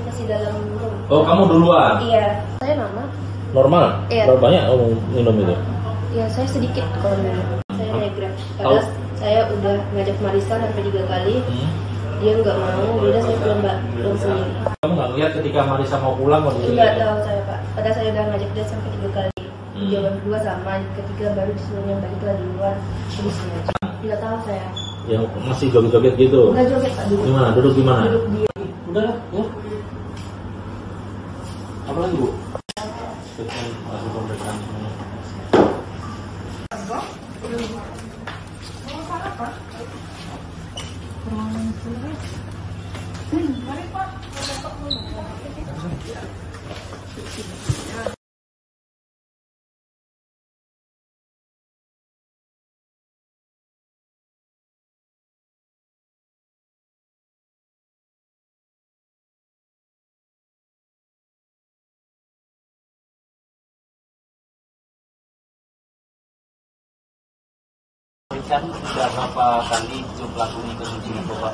masih dalam room. Oh, kamu duluan? Iya, saya normal. Normal? Iya. Berapa banyak kamu minum itu? Iya, saya sedikit kalau minum. Saya negrek. Padahal saya udah ngajak Marisa sampai 3 kali. Dia nggak mau, udah saya pulang sendiri. Kamu nggak lihat ketika Marisa mau pulang? Nggak tahu saya, Pak. Padahal saya udah ngajak dia sampai 3 kali. Jawaban kedua sama, ketiga baru disuruhnya baliklah di luar. Terus nggak tahu saya. Yang masih joget-joget gitu? Nggak joget, Pak. Gimana? Duduk gimana? Duduk dia. Udah lah, ya. Apa lagi, Bu? Richard sudah berapa kali pelakunya konsumsi narkoba?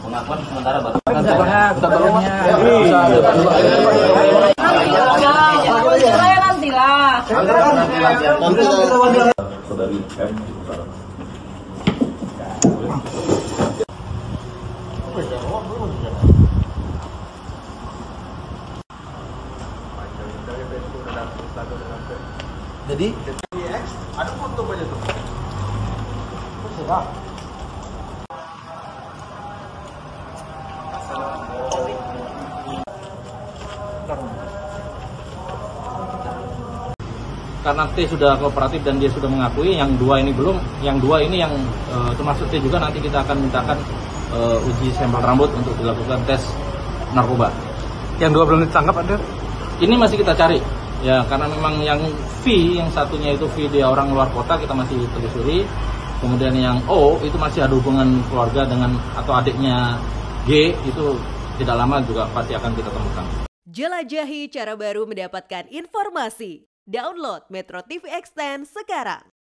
Pengakuan sementara baru. Saya nantilah. Saudari M. Jadi ada foto banyak tuh. Karena T sudah kooperatif dan dia sudah mengakui, yang 2 ini belum, yang 2 ini yang termasuk T juga nanti kita akan mintakan uji sampel rambut untuk dilakukan tes narkoba. Yang 2 belum ditangkap ada? Ini masih kita cari, ya karena memang yang V, yang satunya itu V dia orang luar kota, kita masih telusuri. Kemudian yang O itu masih ada hubungan keluarga dengan atau adiknya G, itu tidak lama juga pasti akan kita temukan. Jelajahi cara baru mendapatkan informasi. Download Metro TV Extend sekarang.